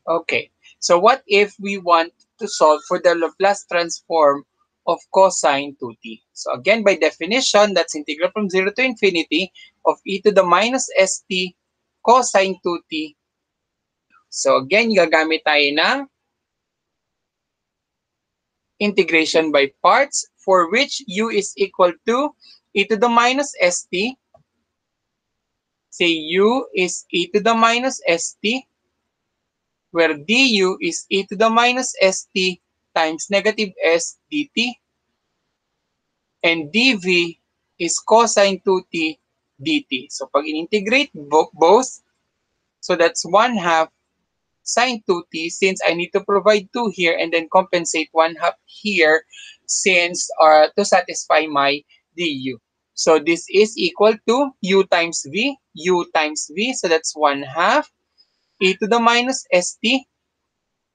Okay, so what if we want to solve for the Laplace transform of cosine 2t? So again, by definition, that's integral from 0 to infinity of e to the minus st cosine 2t. So again, gagamit tayo ng integration by parts for which u is equal to e to the minus st. Say u is e to the minus st, where du is e to the minus st times negative s dt, and dv is cosine 2t dt. So pag in-integrate both, so that's 1 half sine 2t, since I need to provide 2 here and then compensate 1 half here since to satisfy my du. So this is equal to u times v, so that's 1 half e to the minus st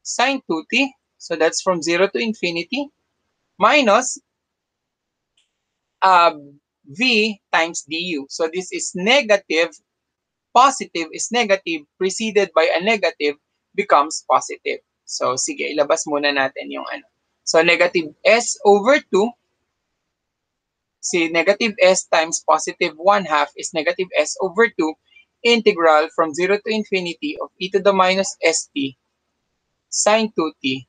sine 2t, so that's from 0 to infinity, minus uh, v times du. So this is negative, positive is negative, preceded by a negative becomes positive. So sige, ilabas muna natin yung ano. So negative s over 2, see negative s times positive 1 half is negative s over 2, integral from 0 to infinity of e to the minus st sine 2t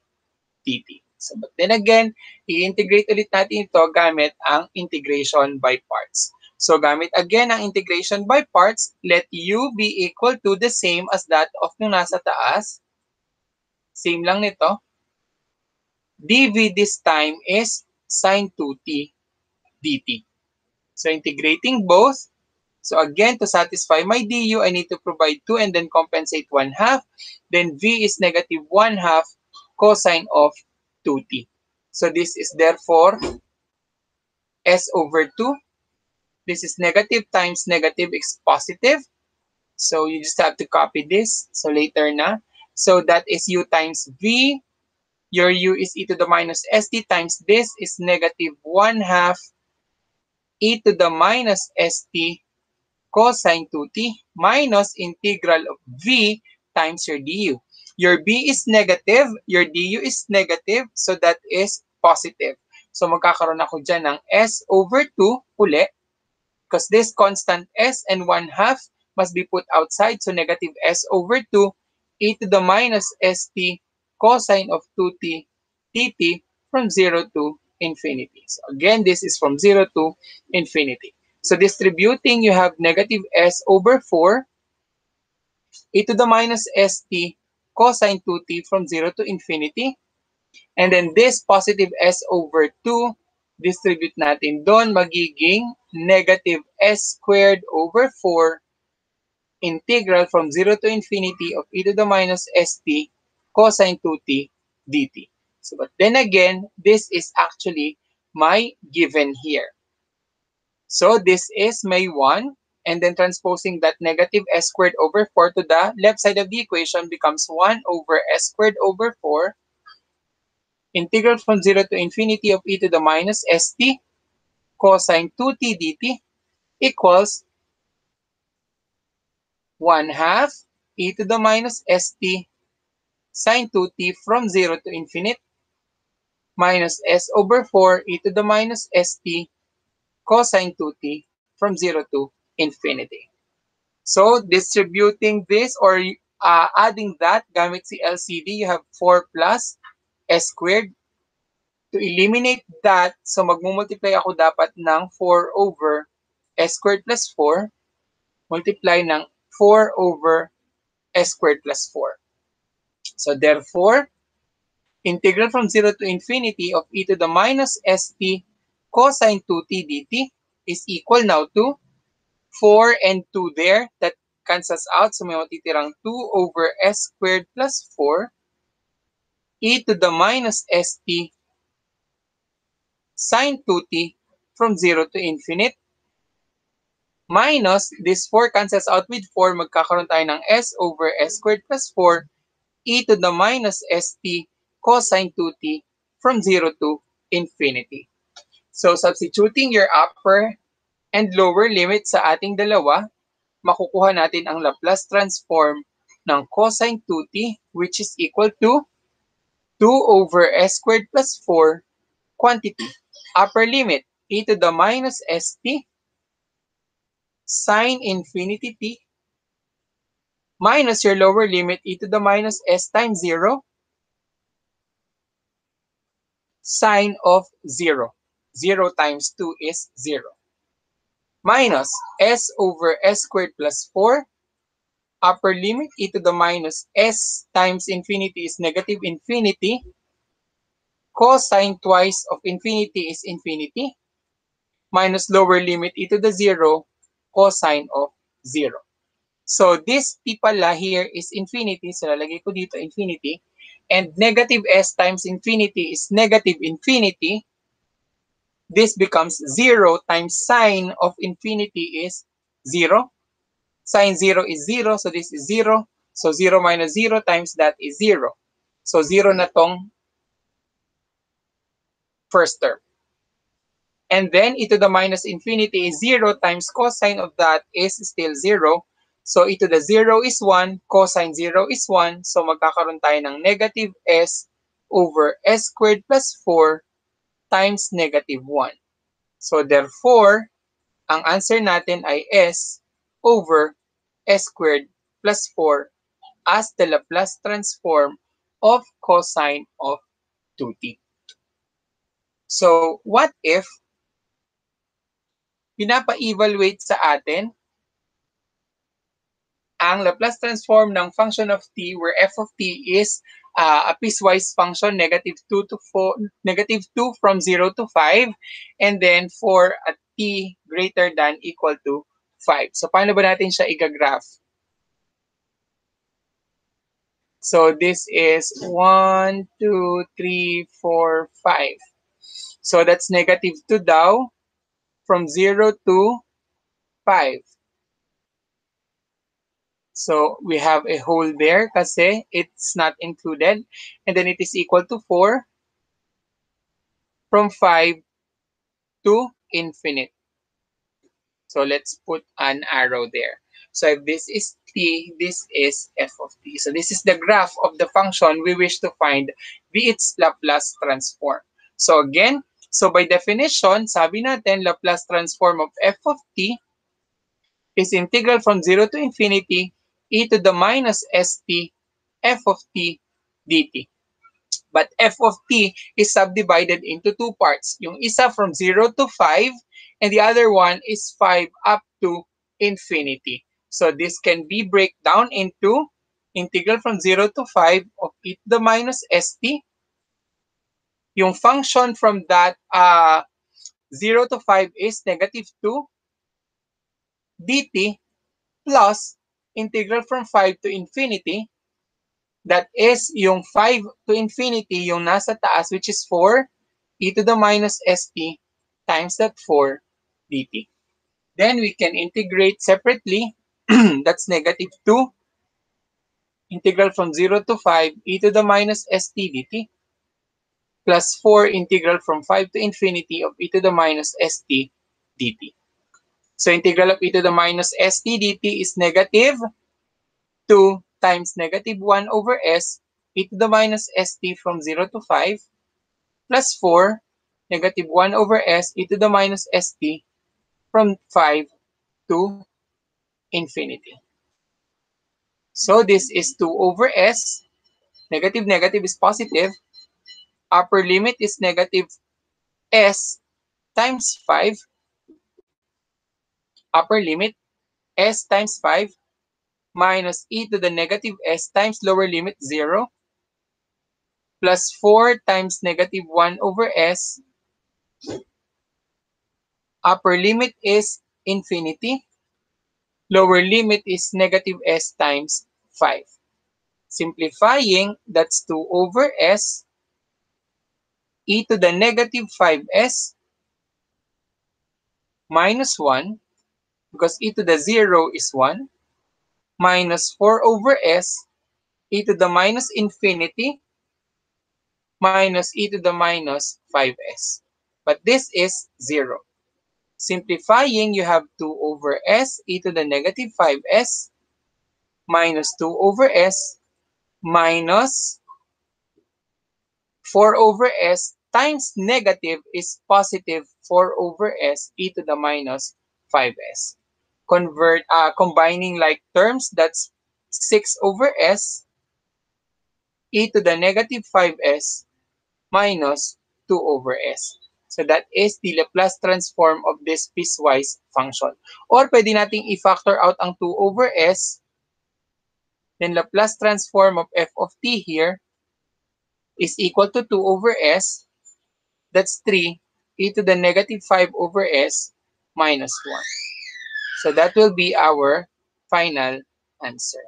dt. So, but then again, i-integrate ulit natin ito gamit ang integration by parts. So, gamit again ang integration by parts, let u be equal to the same as that of nung nasa taas. Same lang nito. dv this time is sine 2t dt. So, integrating both. So, again, to satisfy my du, I need to provide 2 and then compensate 1 half. Then, v is negative 1 half cosine of 2t. So, this is therefore s over 2. This is negative times negative is positive. So, you just have to copy this. So, later na. So, that is u times v. Your u is e to the minus st times this is negative 1 half e to the minus st cosine 2t minus integral of v times your du. Your b is negative, your du is negative, so that is positive. So magkakaroon ako dyan ng s over 2 uli, because this constant s and 1 half must be put outside, so negative s over 2 e to the minus st cosine of 2t dt from 0 to infinity. So again, this is from 0 to infinity. So distributing, you have negative s over 4 e to the minus st cosine 2t from 0 to infinity. And then this positive s over 2, distribute natin doon, magiging negative s squared over 4 integral from 0 to infinity of e to the minus st cosine 2t dt. So, but then again, this is actually my given here. So this is my 1, and then transposing that negative s squared over 4 to the left side of the equation becomes 1 over s squared over 4, integral from 0 to infinity of e to the minus st cosine 2t dt equals 1 half e to the minus st sine 2t from 0 to infinite minus s over 4 e to the minus st cosine 2t from 0 to infinity. So, distributing this or adding that gamit si LCD, you have 4 plus s squared. To eliminate that, so magmumultiply ako dapat ng 4 over s squared plus 4, multiply ng 4 over s squared plus 4. So, therefore, integral from 0 to infinity of e to the minus st cosine 2t dt is equal now to 4 and 2 there. That cancels out. So may matitirang 2 over s squared plus 4 e to the minus st sine 2t from 0 to infinite minus this 4 cancels out with 4. Magkakaroon tayo ng s over s squared plus 4 e to the minus st cosine 2t from 0 to infinity. So substituting your upper and lower limit sa ating dalawa, makukuha natin ang Laplace transform ng cosine 2t, which is equal to 2 over s squared plus 4 quantity. Upper limit, e to the minus st sine infinity t minus your lower limit, e to the minus s times 0 sine of 0. 0 times 2 is 0. Minus s over s squared plus 4. Upper limit, e to the minus s times infinity is negative infinity. Cosine twice of infinity is infinity. Minus lower limit, e to the 0, cosine of 0. So this t pala here is infinity. So lalagay ko dito infinity. And negative s times infinity is negative infinity. This becomes 0 times sine of infinity is 0. Sine 0 is 0, so this is 0. So 0 minus 0 times that is 0. So 0 na tong first term. And then e to the minus infinity is 0 times cosine of that is still 0. So e to the 0 is 1, cosine 0 is 1. So magkakaroon tayo ng negative s over s squared plus 4 times negative 1. So therefore, ang answer natin ay s over s squared plus 4 as the Laplace transform of cosine of 2t. So what if pinapa-evaluate sa atin ang Laplace transform ng function of t where f of t is a piecewise function, negative 2 from 0 to 5, and then for a t greater than equal to 5. So paano ba natin siya i-graph? So this is 1, 2, 3, 4, 5. So that's negative 2 daw from 0 to 5. So we have a hole there kasi it's not included. And then it is equal to 4 from 5 to infinite. So let's put an arrow there. So if this is t, this is f of t. So this is the graph of the function we wish to find its Laplace transform. So again, so by definition, sabi natin Laplace transform of f of t is integral from 0 to infinity e to the minus st f of t dt. But f of t is subdivided into two parts. Yung isa from 0 to 5 and the other one is 5 up to infinity. So this can be breakdown into integral from 0 to 5 of e to the minus st. Yung function from that 0 to 5 is negative 2 dt plus integral from 5 to infinity. That is yung 5 to infinity, yung nasa taas, which is 4 e to the minus st times that 4 dt. Then we can integrate separately. That's negative 2 integral from 0 to 5 e to the minus st dt plus 4 integral from 5 to infinity of e to the minus st dt. So integral of e to the minus st dt is negative 2 times negative 1 over s e to the minus st from 0 to 5 plus 4 negative 1 over s e to the minus st from 5 to infinity. So this is 2 over s. Negative negative is positive. Upper limit is negative s times 5. Upper limit s times 5 minus e to the negative s times lower limit 0 plus 4 times negative 1 over s. Upper limit is infinity. Lower limit is negative s times 5. Simplifying, that's 2 over s e to the negative 5s minus 1, because e to the 0 is 1, minus 4 over s e to the minus infinity minus e to the minus 5s. But this is 0. Simplifying, you have 2 over s e to the negative 5s minus 2 over s minus 4 over s times negative is positive 4 over s e to the minus 5s. Combining like terms, that's 6 over s e to the negative 5s minus 2 over s. So that is the Laplace transform of this piecewise function. Or pwede nating i-factor out ang 2 over s, then Laplace transform of f of t here is equal to 2 over s, that's 3, e to the negative 5 over s minus 1. So that will be our final answer.